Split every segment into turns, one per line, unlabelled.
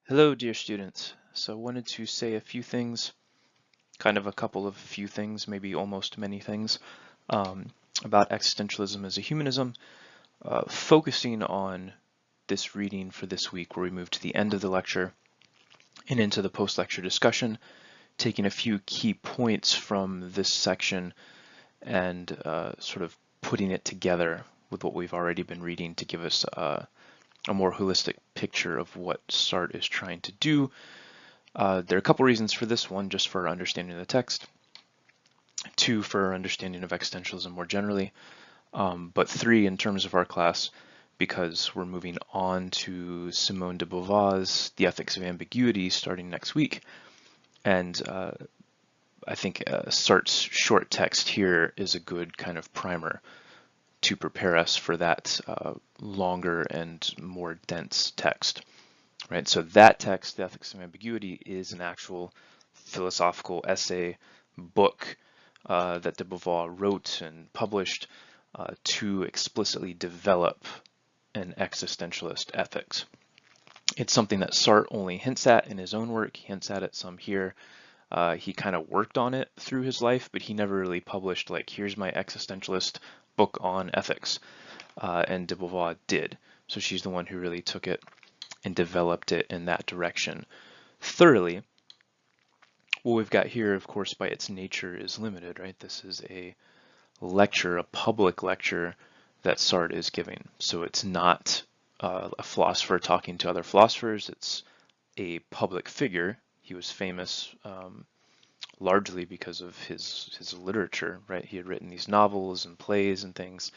Hello, dear students. So I wanted to say a few things, kind of a couple of few things, maybe almost many things, um, about existentialism as a humanism, focusing on this reading for this week where we move to the end of the lecture and into the post-lecture discussion, taking a few key points from this section and sort of putting it together with what we've already been reading to give us a more holistic picture of what Sartre is trying to do. There are a couple reasons for this. One, just for our understanding of the text. Two, for our understanding of existentialism more generally. But three, in terms of our class, because we're moving on to Simone de Beauvoir's The Ethics of Ambiguity starting next week. And I think Sartre's short text here is a good kind of primer to prepare us for that longer and more dense text. Right, so that text, The Ethics of Ambiguity, is an actual philosophical essay book that de Beauvoir wrote and published to explicitly develop an existentialist ethics. It's something that Sartre only hints at in his own work. He hints at it some here. He kind of worked on it through his life, but he never really published, like, here's my existentialist book on ethics. And de Beauvoir did. So she's the one who really took it and developed it in that direction thoroughly. What we've got here, of course, by its nature is limited, right? This is a lecture, a public lecture that Sartre is giving. So it's not a philosopher talking to other philosophers. It's a public figure. He was famous largely because of his literature, right? He had written these novels and plays and things.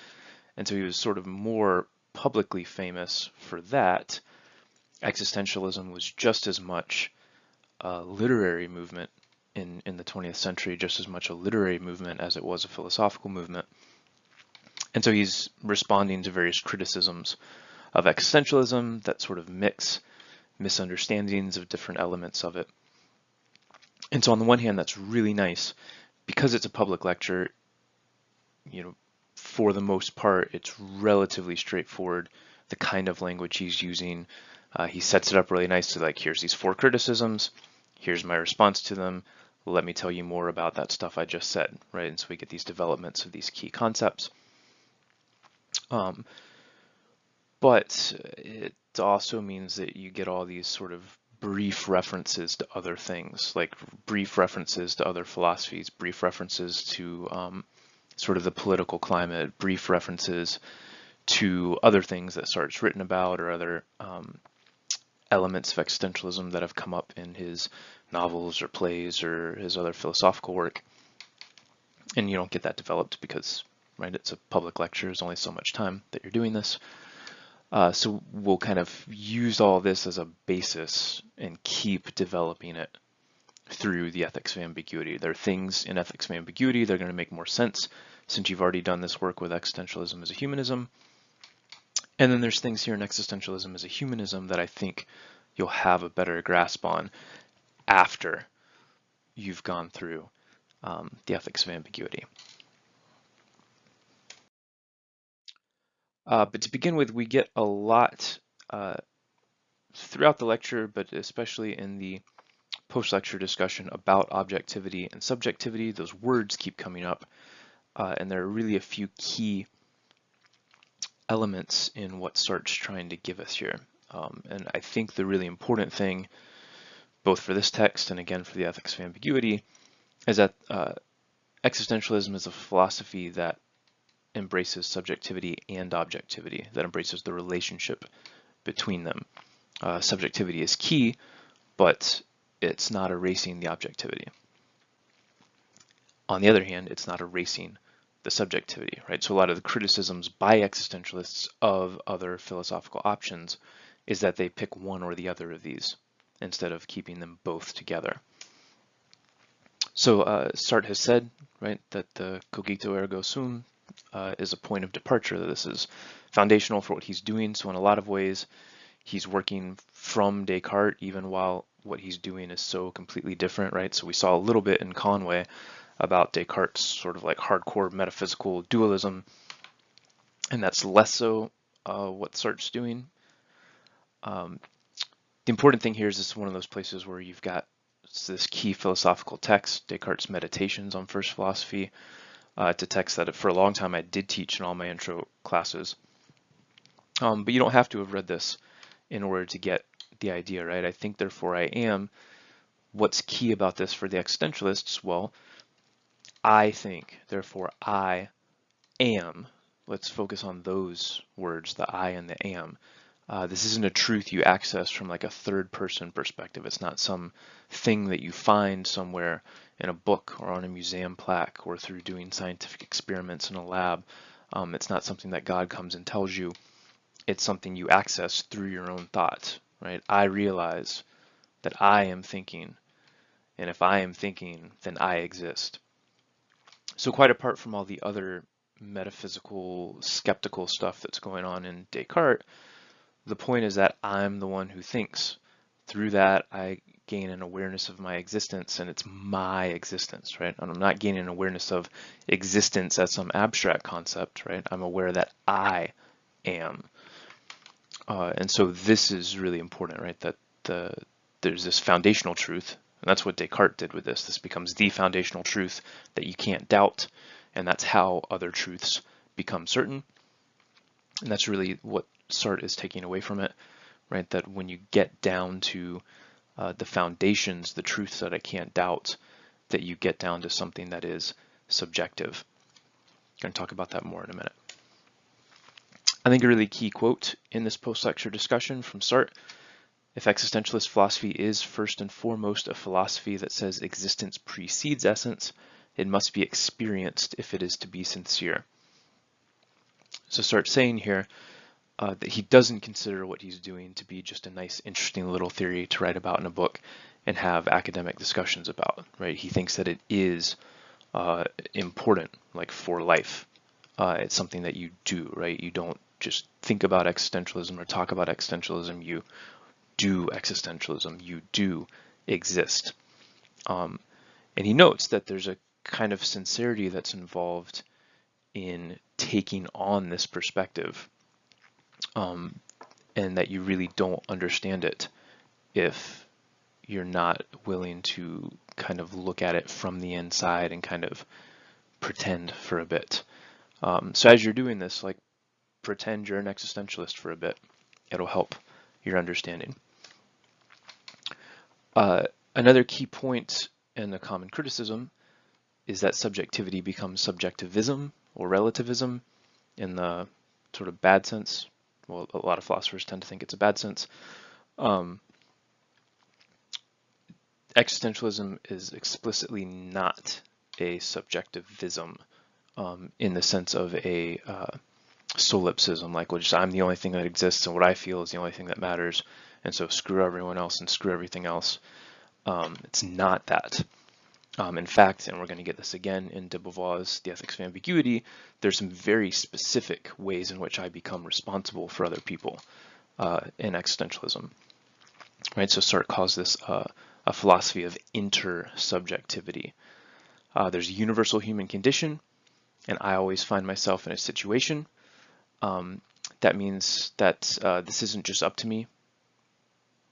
And so he was sort of more publicly famous for that. Existentialism was just as much a literary movement in the 20th century, just as much a literary movement as it was a philosophical movement. And so he's responding to various criticisms of existentialism that sort of mix misunderstandings of different elements of it. And so on the one hand, that's really nice because it's a public lecture. For the most part, it's relatively straightforward, the kind of language he's using. He sets it up really nicely, like, here's these 4 criticisms, here's my response to them, let me tell you more about that stuff I just said, right? And so we get these developments of these key concepts. But it also means that you get all these sort of brief references to other things, like brief references to other philosophies, brief references to sort of the political climate, brief references to other things that Sartre's written about or other elements of existentialism that have come up in his novels or plays or his other philosophical work. And you don't get that developed because, right, it's a public lecture, there's only so much time that you're doing this. So we'll kind of use all this as a basis and keep developing it through the ethics of ambiguity. There are things in ethics of ambiguity that are going to make more sense since you've already done this work with existentialism as a humanism. And then there's things here in existentialism as a humanism that I think you'll have a better grasp on after you've gone through the ethics of ambiguity. But to begin with, we get a lot throughout the lecture, but especially in the post-lecture discussion about objectivity and subjectivity. Those words keep coming up, and there are really a few key elements in what Sartre's trying to give us here. And I think the really important thing, both for this text and again for the ethics of ambiguity, is that existentialism is a philosophy that embraces subjectivity and objectivity, that embraces the relationship between them. Subjectivity is key, but it's not erasing the objectivity. On the other hand, it's not erasing the subjectivity, right? So a lot of the criticisms by existentialists of other philosophical options is that they pick one or the other of these instead of keeping them both together. So Sartre has said, right, that the cogito ergo sum is a point of departure, that this is foundational for what he's doing. So in a lot of ways, he's working from Descartes, even while what he's doing is so completely different, right? So we saw a little bit in Conway about Descartes' sort of like hardcore metaphysical dualism, and that's less so what Sartre's doing. The The important thing here is this is one of those places where you've got this key philosophical text, Descartes' Meditations on First Philosophy. It's a text that for a long time I did teach in all my intro classes. But you don't have to have read this in order to get the idea, right? I think, therefore I am. What's key about this for the existentialists? Well, I think, therefore I am. Let's focus on those words, the I and the am. This isn't a truth you access from like a third person perspective. It's not some thing that you find somewhere in a book or on a museum plaque or through doing scientific experiments in a lab. It's not something that God comes and tells you. It's something you access through your own thoughts, right? I realize that I am thinking, and if I am thinking, then I exist. So quite apart from all the other metaphysical, skeptical stuff that's going on in Descartes, the point is that I'm the one who thinks. Through that, I gain an awareness of my existence, and it's my existence, right? And I'm not gaining an awareness of existence as some abstract concept, right? I'm aware that I am. And so this is really important, right? That there's this foundational truth, and that's what Descartes did with this. This becomes the foundational truth that you can't doubt, and that's how other truths become certain. And that's really what Sartre is taking away from it, right? That when you get down to the foundations, the truths that I can't doubt, that you get down to something that is subjective. I'm going to talk about that more in a minute. I think a really key quote in this post-lecture discussion from Sartre: if existentialist philosophy is first and foremost a philosophy that says existence precedes essence, it must be experienced if it is to be sincere. So Sartre's saying here that he doesn't consider what he's doing to be just a nice, interesting little theory to write about in a book and have academic discussions about, right? He thinks that it is important, like for life. It's something that you do, right? You don't just think about existentialism or talk about existentialism. You do existentialism. You do exist. And he notes that there's a kind of sincerity that's involved in taking on this perspective, and that you really don't understand it if you're not willing to kind of look at it from the inside and kind of pretend for a bit. So as you're doing this, like, pretend you're an existentialist for a bit. It'll help your understanding. Another key point in the common criticism is that subjectivity becomes subjectivism or relativism in the sort of bad sense. Well, a lot of philosophers tend to think it's a bad sense. Existentialism is explicitly not a subjectivism in the sense of a solipsism, like, well, just I'm the only thing that exists and what I feel is the only thing that matters, and so screw everyone else and screw everything else. It's not that. In fact, and we're going to get this again in de Beauvoir's The Ethics of Ambiguity, there's some very specific ways in which I become responsible for other people in existentialism. Right? So Sartre calls this a philosophy of intersubjectivity. There's a universal human condition, and I always find myself in a situation. That means that this isn't just up to me.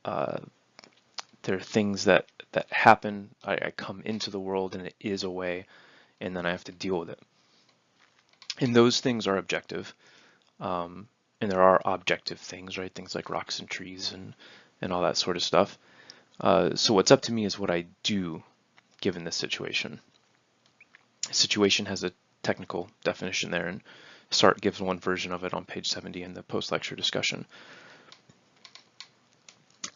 There are things that happen. I come into the world and it is a way, and then I have to deal with it. And those things are objective. And there are objective things, right? Things like rocks and trees and all that sort of stuff. So what's up to me is what I do given this situation. Situation has a technical definition there, and Sartre gives one version of it on page 70 in the post-lecture discussion.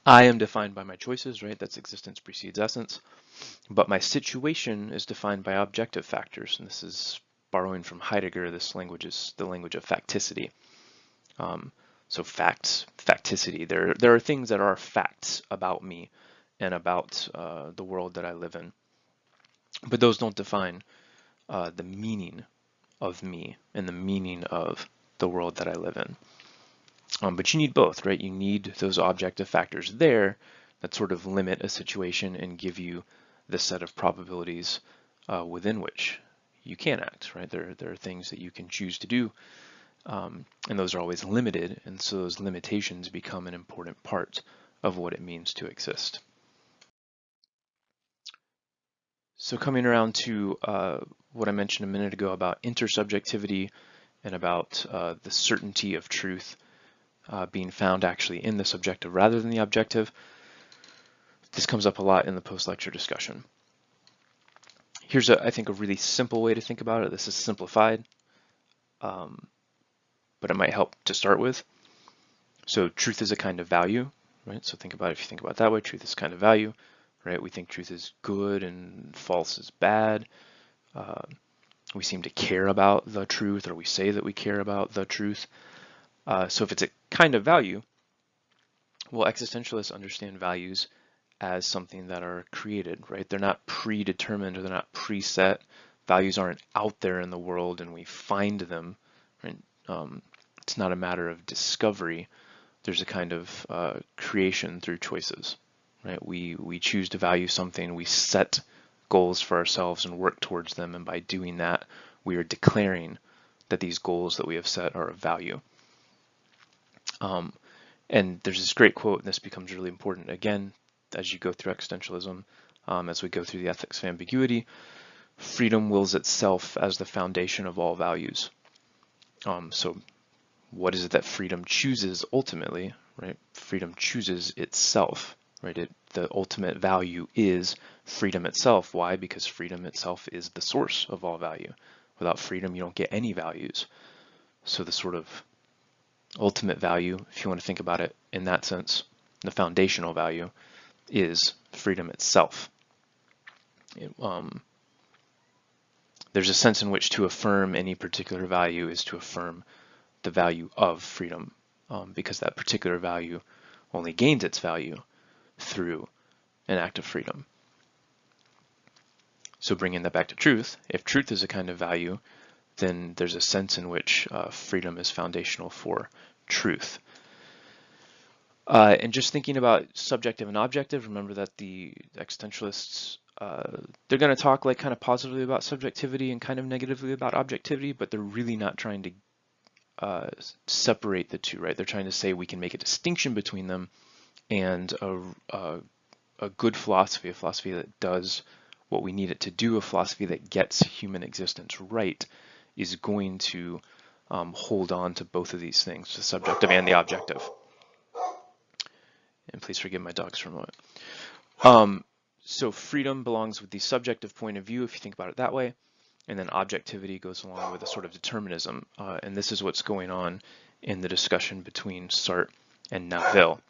I am defined by my choices, right? That's existence precedes essence. But my situation is defined by objective factors, and this is borrowing from Heidegger. This language is the language of facticity. So facts, facticity. There are things that are facts about me and about the world that I live in, but those don't define the meaning of me and the meaning of the world that I live in. But you need both, right? You need those objective factors there that sort of limit a situation and give you the set of probabilities within which you can act, right? There are things that you can choose to do, and those are always limited, and so those limitations become an important part of what it means to exist. So coming around to what I mentioned a minute ago about intersubjectivity and about the certainty of truth being found actually in the subjective rather than the objective, this comes up a lot in the post-lecture discussion. Here's, I think, a really simple way to think about it. This is simplified, but it might help to start with. So truth is a kind of value, right? So think about it, if you think about it that way, truth is a kind of value, right? We think truth is good and false is bad. We seem to care about the truth, or we say that we care about the truth. So if it's a kind of value, well, existentialists understand values as something that are created, right? They're not predetermined, or they're not preset. Values aren't out there in the world and we find them, right? It's not a matter of discovery. There's a kind of creation through choices, right? We choose to value something, we set goals for ourselves and work towards them, and by doing that, we are declaring that these goals that we have set are of value. And there's this great quote, and this becomes really important again as you go through existentialism, as we go through the ethics of ambiguity. Freedom wills itself as the foundation of all values. So what is it that freedom chooses ultimately, right? Freedom chooses itself, right? The ultimate value is freedom itself. Why? Because freedom itself is the source of all value. Without freedom, you don't get any values. So the sort of ultimate value, if you want to think about it in that sense, the foundational value is freedom itself. There's a sense in which to affirm any particular value is to affirm the value of freedom, because that particular value only gains its value through an act of freedom. So bringing that back to truth, if truth is a kind of value, then there's a sense in which freedom is foundational for truth. And just thinking about subjective and objective, remember that the existentialists, they're going to talk like kind of positively about subjectivity and kind of negatively about objectivity, but they're really not trying to separate the two, right? They're trying to say we can make a distinction between them, and a good philosophy, a philosophy that does what we need it to do, a philosophy that gets human existence right, is going to hold on to both of these things, the subjective and the objective. And please forgive my dogs for a moment. So freedom belongs with the subjective point of view, if you think about it that way, and then objectivity goes along with a sort of determinism. And this is what's going on in the discussion between Sartre and Naville.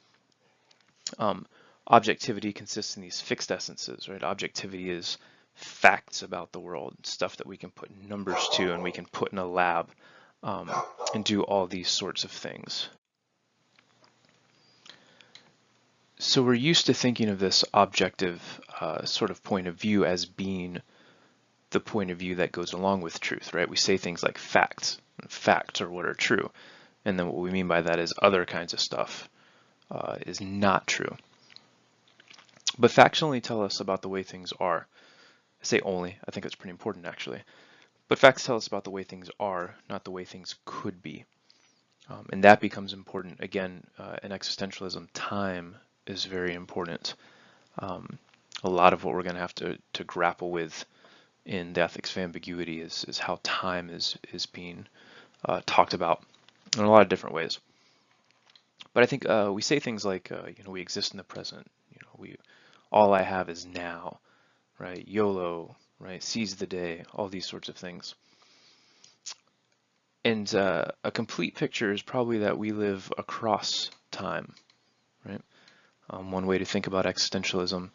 Objectivity consists in these fixed essences, right? Objectivity is facts about the world, stuff that we can put numbers to and we can put in a lab, and do all these sorts of things. So we're used to thinking of this objective sort of point of view as being the point of view that goes along with truth, right? We say things like facts. Facts are what are true. And then what we mean by that is other kinds of stuff is not true. But facts only tell us about the way things are. I say only, I think that's pretty important actually. But facts tell us about the way things are, not the way things could be. And that becomes important. Again, in existentialism, time is very important. A lot of what we're going to have to grapple with in the ethics of ambiguity is how time is being talked about in a lot of different ways. But I think we say things like, we exist in the present. All I have is now, right? YOLO, right? Seize the day. All these sorts of things. And a complete picture is probably that we live across time, right? One way to think about existentialism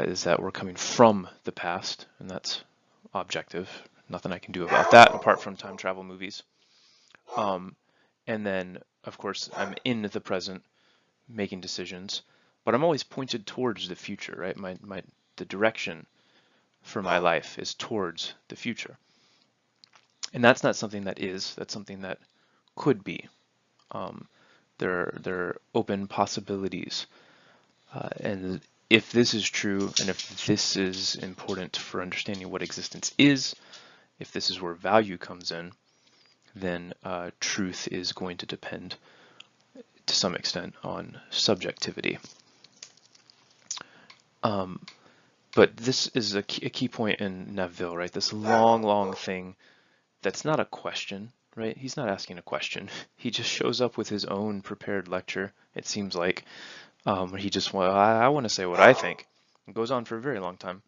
is that we're coming from the past, and that's objective. Nothing I can do about that apart from time travel movies. And then, of course, I'm in the present making decisions, but I'm always pointed towards the future, right? The direction for my life is towards the future. And that's not something that is, that's something that could be. There are open possibilities. And if this is true, and if this is important for understanding what existence is, if this is where value comes in, then truth is going to depend to some extent on subjectivity. But this is a key point in Neville, right? This long thing that's not a question, right? He's not asking a question. He just shows up with his own prepared lecture, it seems like. He just, well, I want to say what I think. It goes on for a very long time.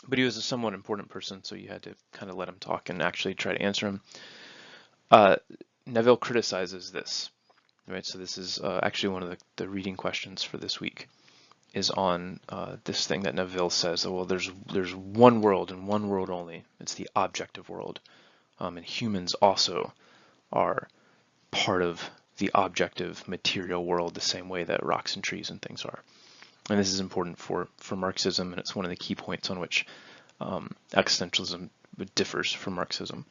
But he was a somewhat important person, so you had to kind of let him talk and actually try to answer him. Neville criticizes this, right? So this is actually one of the reading questions for this week, is on this thing that Neville says, well, there's one world and one world only. It's the objective world. And humans also are part of the objective material world the same way that rocks and trees and things are. And this is important for Marxism, and it's one of the key points on which existentialism differs from Marxism.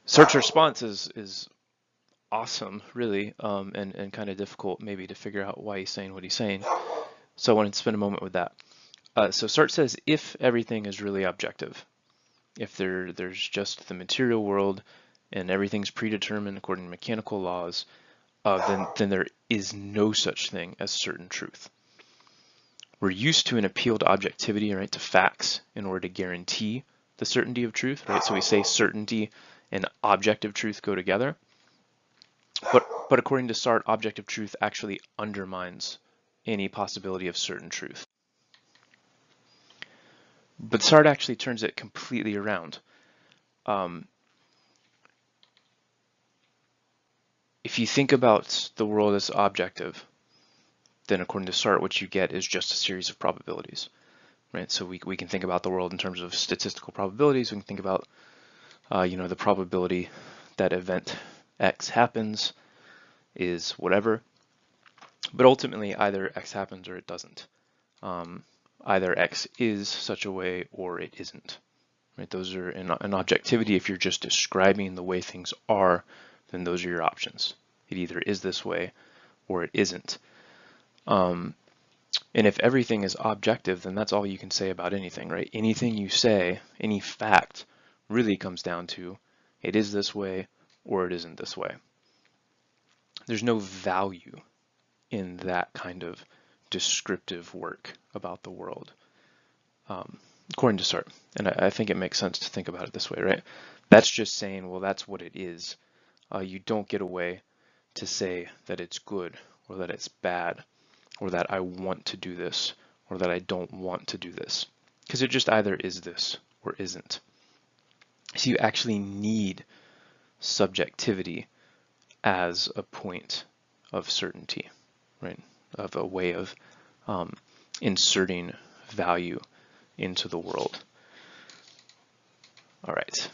Sartre's response is awesome, really, and kind of difficult maybe to figure out why he's saying what he's saying. So I wanted to spend a moment with that. So Sartre says, if everything is really objective, if there's just the material world and everything's predetermined according to mechanical laws, then there is no such thing as certain truth. We're used to an appeal to objectivity, right, to facts, in order to guarantee the certainty of truth, right? So we say certainty and objective truth go together. But according to Sartre, objective truth actually undermines any possibility of certain truth. But Sartre actually turns it completely around. If you think about the world as objective, then according to Sartre, what you get is just a series of probabilities, right? So we can think about the world in terms of statistical probabilities. We can think about, the probability that event X happens is whatever, but ultimately either X happens or it doesn't. Either X is such a way or it isn't, right? Those are in objectivity. If you're just describing the way things are, then those are your options. It either is this way or it isn't. And if everything is objective, then that's all you can say about anything, right? Anything you say, any fact, really comes down to it is this way or it isn't this way. There's no value in that kind of descriptive work about the world, according to Sartre. And I think it makes sense to think about it this way, right? That's just saying, well, that's what it is. You don't get away to say that it's good or that it's bad or that I want to do this or that I don't want to do this, because it just either is this or isn't. So you actually need subjectivity as a point of certainty, right? Of a way of inserting value into the world. All right.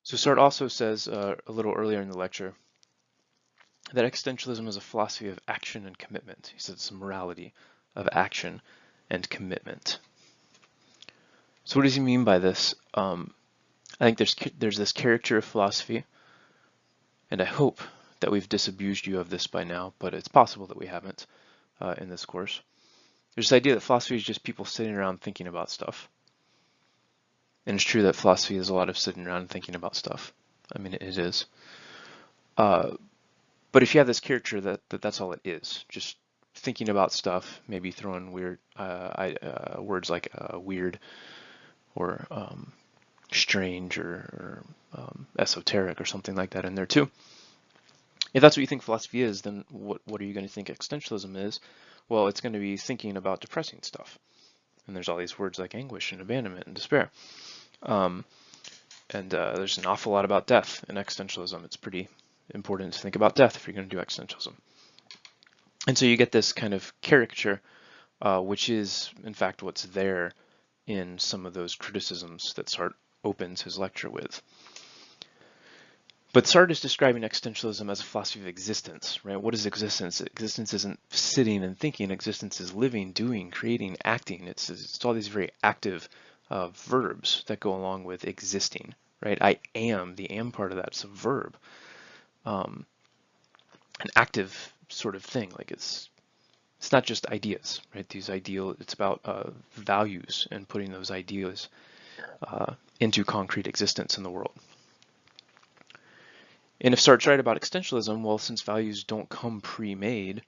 So Sartre also says a little earlier in the lecture that existentialism is a philosophy of action and commitment. He says it's a morality of action and commitment. So what does he mean by this? I think there's this character of philosophy, and I hope that we've disabused you of this by now, but it's possible that we haven't in this course. There's this idea that philosophy is just people sitting around thinking about stuff. And it's true that philosophy is a lot of sitting around and thinking about stuff. I mean, it is. But if you have this character that's all it is, just thinking about stuff, maybe throwing weird words like weird or strange or esoteric or something like that in there too. If that's what you think philosophy is, then what are you going to think existentialism is? Well, it's going to be thinking about depressing stuff. And there's all these words like anguish and abandonment and despair. There's an awful lot about death in existentialism. It's pretty important to think about death if you're going to do existentialism. And so you get this kind of caricature, which is, in fact, what's there in some of those criticisms that Sartre opens his lecture with. But Sartre is describing existentialism as a philosophy of existence, right? What is existence? Existence isn't sitting and thinking. Existence is living, doing, creating, acting. It's all these very active verbs that go along with existing, right? I am, the am part of that's a verb. An active sort of thing, like it's not just ideas, right? It's about values and putting those ideas into concrete existence in the world. And if Sartre's right about existentialism, well, since values don't come pre-made,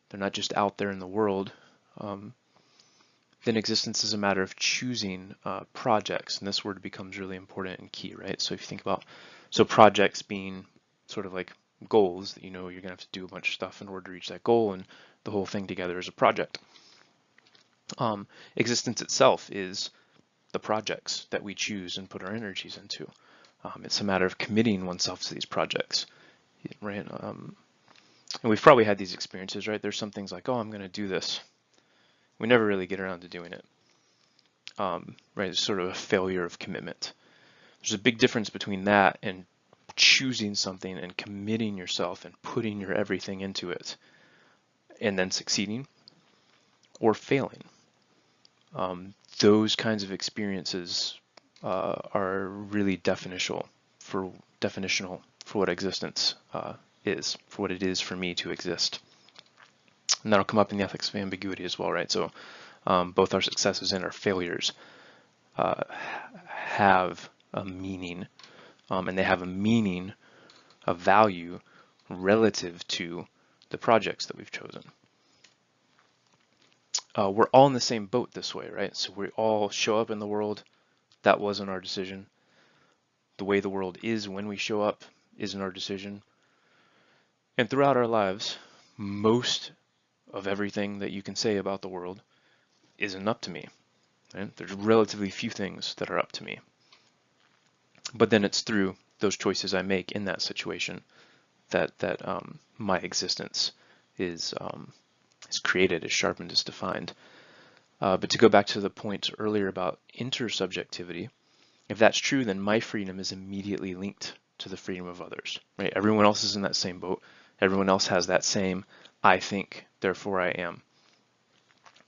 they're not just out there in the world, then existence is a matter of choosing projects, and this word becomes really important and key, right? So if you think about, so projects being sort of like goals that you know you're gonna have to do a bunch of stuff in order to reach that goal, and the whole thing together is a project. Existence itself is the projects that we choose and put our energies into. It's a matter of committing oneself to these projects, right? And we've probably had these experiences, right? There's some things like, oh, I'm going to do this. We never really get around to doing it, right? It's sort of a failure of commitment. There's a big difference between that and choosing something and committing yourself and putting your everything into it and then succeeding or failing. Those kinds of experiences are really definitional for what existence is, for what it is for me to exist. And that'll come up in the ethics of ambiguity as well, right? So both our successes and our failures have a meaning, and they have a meaning, a value relative to the projects that we've chosen. We're all in the same boat this way, right? So we all show up in the world. That wasn't our decision. The way the world is when we show up isn't our decision. And throughout our lives, most of everything that you can say about the world isn't up to me. Right? There's relatively few things that are up to me. But then it's through those choices I make in that situation that my existence is created, is sharpened, is defined. But to go back to the point earlier about intersubjectivity, if that's true, then my freedom is immediately linked to the freedom of others, right? Everyone else is in that same boat. Everyone else has that same, I think, therefore I am.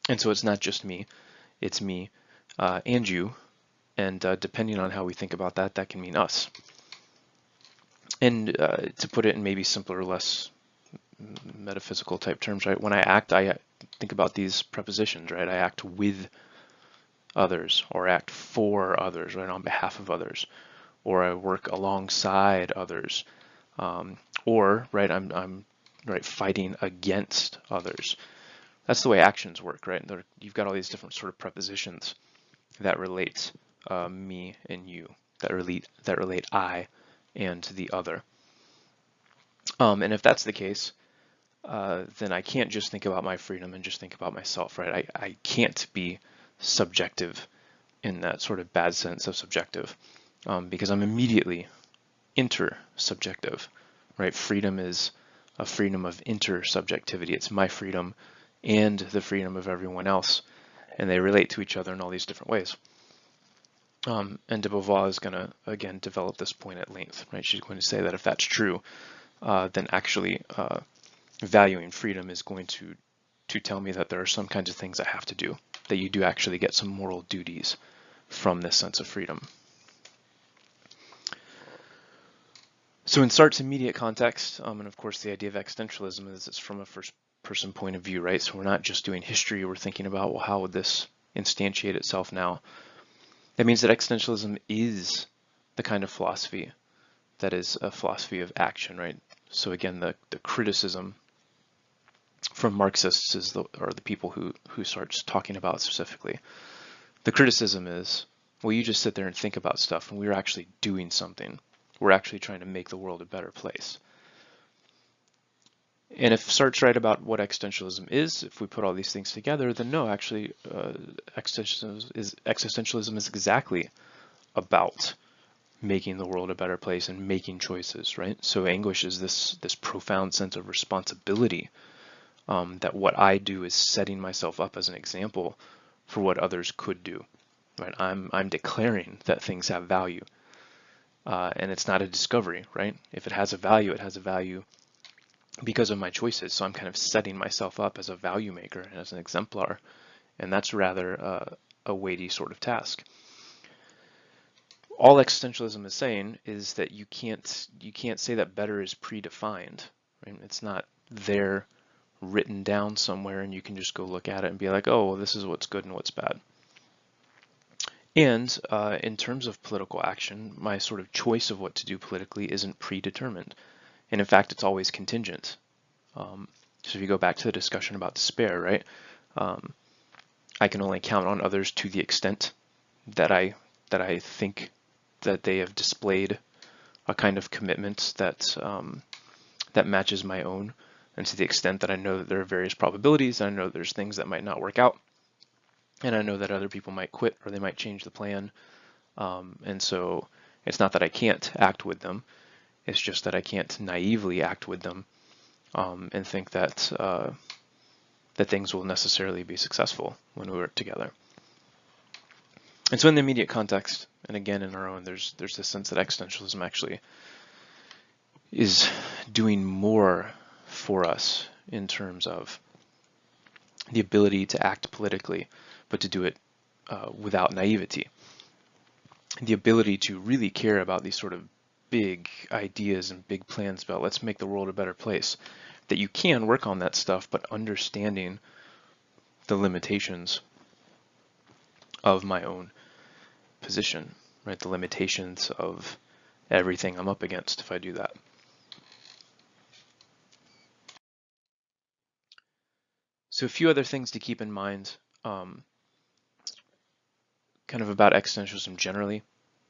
And so it's not just me, it's me and you. And depending on how we think about that, that can mean us. And to put it in maybe simpler, less metaphysical type terms, right? When I act, I think about these prepositions, right? I act with others, or act for others, right, on behalf of others, or I work alongside others, or right, I'm right fighting against others. That's the way actions work, right? You've got all these different sort of prepositions that relate me and you, that relate I and the other. And if that's the case, then I can't just think about my freedom and just think about myself, right? I can't be subjective in that sort of bad sense of subjective, because I'm immediately intersubjective, right? Freedom is a freedom of intersubjectivity. It's my freedom and the freedom of everyone else, and they relate to each other in all these different ways. And de Beauvoir is going to, again, develop this point at length, right? She's going to say that if that's true, then actually valuing freedom is going to tell me that there are some kinds of things I have to do, that you do actually get some moral duties from this sense of freedom. So in Sartre's immediate context, and of course the idea of existentialism is it's from a first-person point of view, right? So we're not just doing history, we're thinking about, well, how would this instantiate itself now? That means that existentialism is the kind of philosophy that is a philosophy of action, right? So again, the criticism from Marxists are the people who Sartre's talking about specifically. The criticism is, well, you just sit there and think about stuff, and we're actually doing something. We're actually trying to make the world a better place. And if Sartre's right about what existentialism is, if we put all these things together, then no, actually, existentialism is exactly about making the world a better place and making choices, right? So anguish is this profound sense of responsibility, that what I do is setting myself up as an example for what others could do, right? I'm declaring that things have value, and it's not a discovery, right? If it has a value, it has a value because of my choices. So I'm kind of setting myself up as a value maker and as an exemplar, and that's rather a weighty sort of task. All existentialism is saying is that you can't say that better is predefined, right? It's not there written down somewhere and you can just go look at it and be like, oh, well, this is what's good and what's bad. And in terms of political action, my sort of choice of what to do politically isn't predetermined. And in fact, it's always contingent. So if you go back to the discussion about despair, right? I can only count on others to the extent that I think that they have displayed a kind of commitment that that matches my own, and to the extent that I know that there are various probabilities, and I know there's things that might not work out, and I know that other people might quit or they might change the plan, and so it's not that I can't act with them, it's just that I can't naively act with them and think that that things will necessarily be successful when we work together. And so in the immediate context, and again in our own, there's this sense that existentialism actually is doing more for us in terms of the ability to act politically, but to do it without naivety. The ability to really care about these sort of big ideas and big plans about let's make the world a better place. That you can work on that stuff, but understanding the limitations of my own position, right? The limitations of everything I'm up against if I do that. So a few other things to keep in mind, kind of about existentialism generally,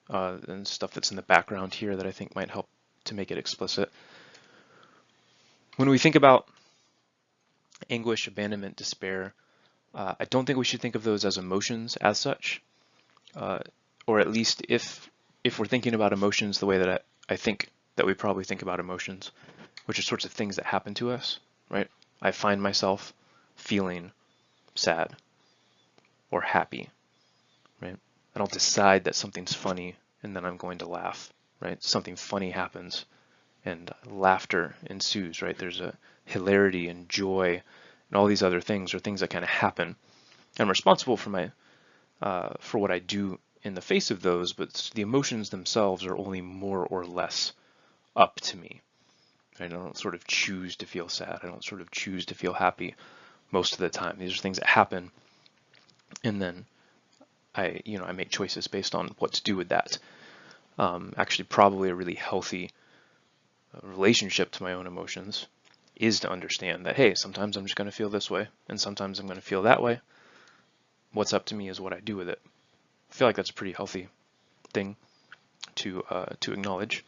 and stuff that's in the background here that I think might help to make it explicit. When we think about anguish, abandonment, despair, I don't think we should think of those as emotions as such, or at least if we're thinking about emotions the way that I think that we probably think about emotions, which are sorts of things that happen to us, right? I find myself feeling sad or happy, right? I don't decide that something's funny and then I'm going to laugh, right? Something funny happens and laughter ensues, right? There's a hilarity and joy and all these other things are things that kind of happen. I'm responsible for my for what I do in the face of those, but the emotions themselves are only more or less up to me. I don't sort of choose to feel sad. I don't sort of choose to feel happy most of the time. These are things that happen, and then I make choices based on what to do with that. Actually, probably a really healthy relationship to my own emotions is to understand that, hey, sometimes I'm just going to feel this way, and sometimes I'm going to feel that way. What's up to me is what I do with it. I feel like that's a pretty healthy thing to acknowledge.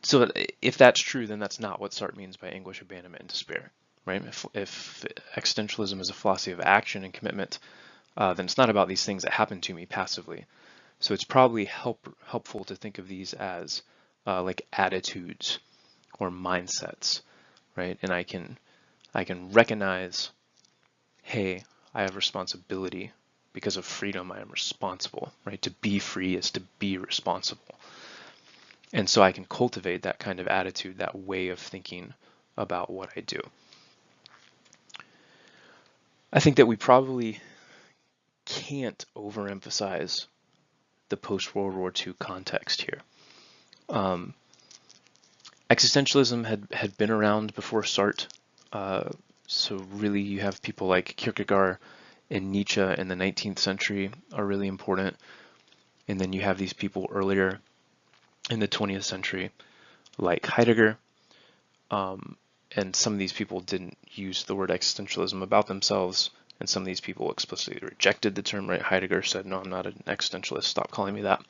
So if that's true, then that's not what Sartre means by anguish, abandonment, and despair, right? If existentialism is a philosophy of action and commitment, then it's not about these things that happen to me passively. So it's probably helpful to think of these as like attitudes or mindsets, right? And I can recognize, hey, I have responsibility. Because of freedom, I am responsible, right? To be free is to be responsible. And so I can cultivate that kind of attitude, that way of thinking about what I do. I think that we probably can't overemphasize the post-World War II context here. Existentialism had been around before Sartre, so really you have people like Kierkegaard and Nietzsche in the 19th century are really important, and then you have these people earlier in the 20th century like Heidegger, and some of these people didn't use the word existentialism about themselves, and some of these people explicitly rejected the term, right? Heidegger said, no, I'm not an existentialist, stop calling me that.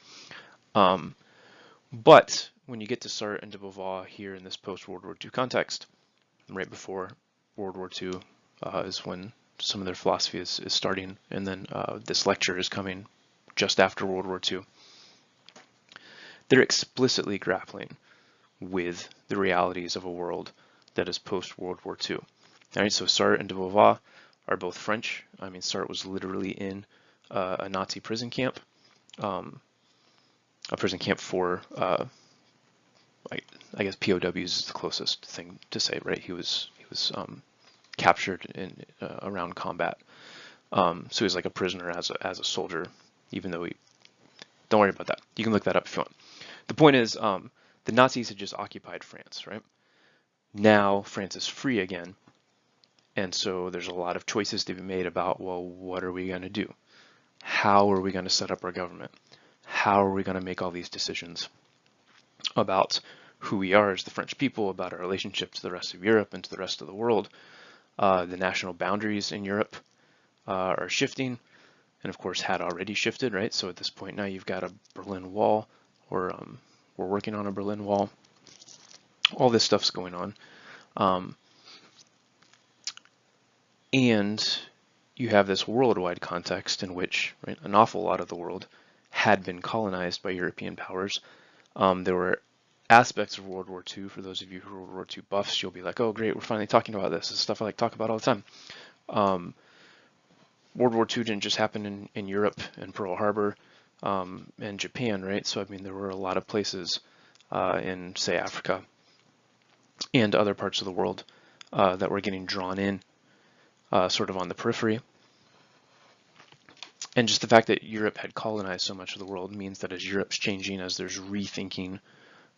But when you get to Sartre and de Beauvoir here in this post-World War II context, right before World War II is when some of their philosophy is starting, and then this lecture is coming just after World War II. They're explicitly grappling with the realities of a world that is post-World War II. All right, so Sartre and de Beauvoir are both French. I mean, Sartre was literally in a Nazi prison camp, a prison camp for, I guess POWs is the closest thing to say, right? He was captured in around combat, so he was like a prisoner as a soldier, even though don't worry about that. You can look that up if you want. The point is, the Nazis had just occupied France, right? Now France is free again, and so there's a lot of choices to be made about, well, what are we going to do? How are we going to set up our government? How are we going to make all these decisions about who we are as the French people, about our relationship to the rest of Europe and to the rest of the world. The national boundaries in Europe are shifting, and of course had already shifted, right? So at this point now you've got a Berlin Wall, or we're working on a Berlin Wall. All this stuff's going on. And you have this worldwide context in which, right, an awful lot of the world had been colonized by European powers. There were aspects of World War II, for those of you who are World War II buffs, you'll be like, oh great, we're finally talking about this. This is stuff I like to talk about all the time. World War II didn't just happen in Europe and Pearl Harbor and Japan, right? So I mean, there were a lot of places in, say, Africa and other parts of the world that were getting drawn in sort of on the periphery. And just the fact that Europe had colonized so much of the world means that as Europe's changing, as there's rethinking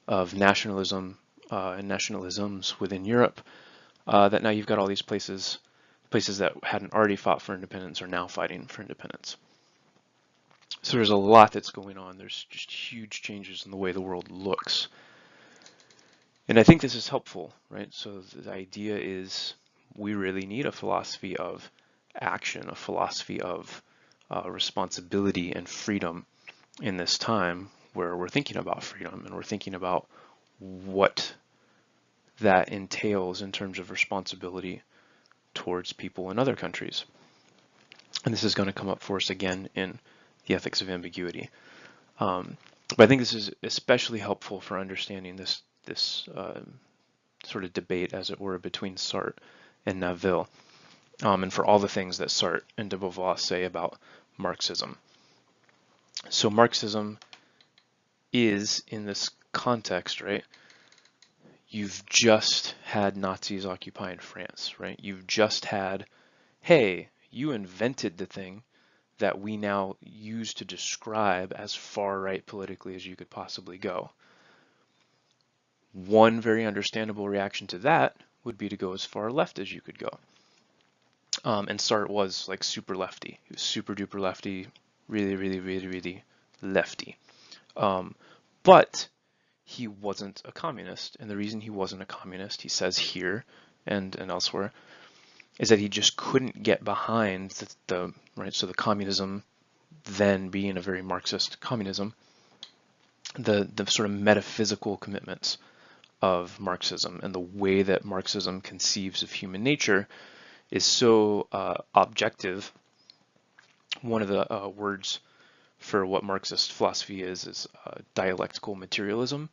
of nationalism and nationalisms within Europe, that now you've got all these places that hadn't already fought for independence are now fighting for independence. So there's a lot that's going on. There's just huge changes in the way the world looks. And I think this is helpful, right? So the idea is we really need a philosophy of action, a philosophy of responsibility and freedom in this time where we're thinking about freedom and we're thinking about what that entails in terms of responsibility towards people in other countries. And this is going to come up for us again in the ethics of ambiguity. But I think this is especially helpful for understanding this sort of debate, as it were, between Sartre and Naville, and for all the things that Sartre and de Beauvoir say about Marxism. So Marxism is, in this context, right, you've just had Nazis occupying France, right? You've just had, hey, you invented the thing that we now use to describe as far right politically as you could possibly go. One very understandable reaction to that would be to go as far left as you could go. And Sartre was like super lefty. He was super duper lefty, really, really, really, really lefty. But he wasn't a communist. And the reason he wasn't a communist, he says here and elsewhere, is that he just couldn't get behind the right. So the communism then being a very Marxist communism, the sort of metaphysical commitments of Marxism and the way that Marxism conceives of human nature is so objective. One of the words for what Marxist philosophy is dialectical materialism.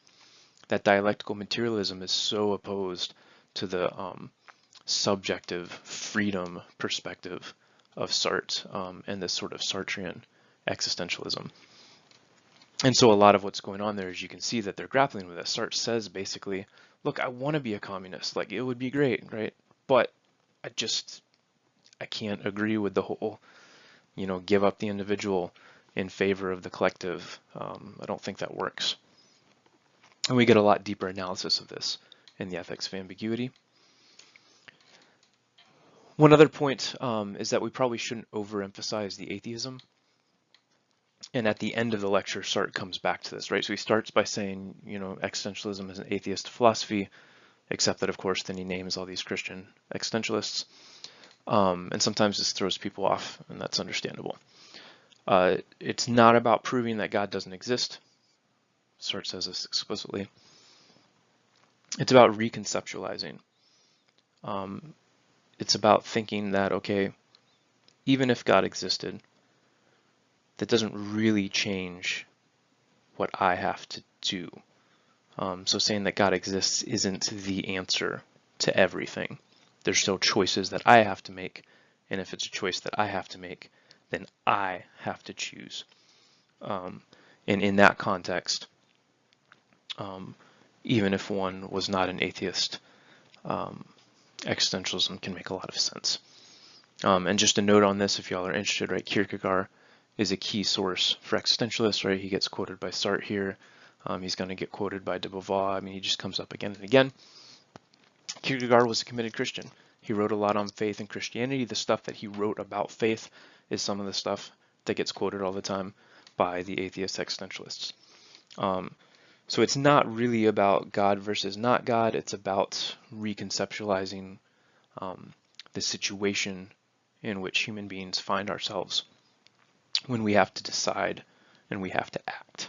That dialectical materialism is so opposed to the subjective freedom perspective of Sartre and this sort of Sartrean existentialism. And so a lot of what's going on there is you can see that they're grappling with it. Sartre says basically, look, I want to be a communist, like it would be great, right? But I can't agree with the whole, give up the individual in favor of the collective. I don't think that works. And we get a lot deeper analysis of this in the ethics of ambiguity. One other point is that we probably shouldn't overemphasize the atheism. And at the end of the lecture, Sartre comes back to this, right? So he starts by saying, existentialism is an atheist philosophy, except that, of course, then he names all these Christian existentialists. And sometimes this throws people off, and that's understandable. It's not about proving that God doesn't exist. Sartre says this explicitly. It's about reconceptualizing. It's about thinking that, okay, even if God existed, that doesn't really change what I have to do. So saying that God exists isn't the answer to everything. There's still choices that I have to make, and if it's a choice that I have to make, then I have to choose. And in that context, even if one was not an atheist, existentialism can make a lot of sense. And just a note on this, if y'all are interested, right, Kierkegaard is a key source for existentialists, right? He gets quoted by Sartre here. He's going to get quoted by de Beauvoir. I mean, he just comes up again and again. Kierkegaard was a committed Christian. He wrote a lot on faith and Christianity. The stuff that he wrote about faith is some of the stuff that gets quoted all the time by the atheist existentialists. So it's not really about God versus not God, it's about reconceptualizing the situation in which human beings find ourselves when we have to decide and we have to act.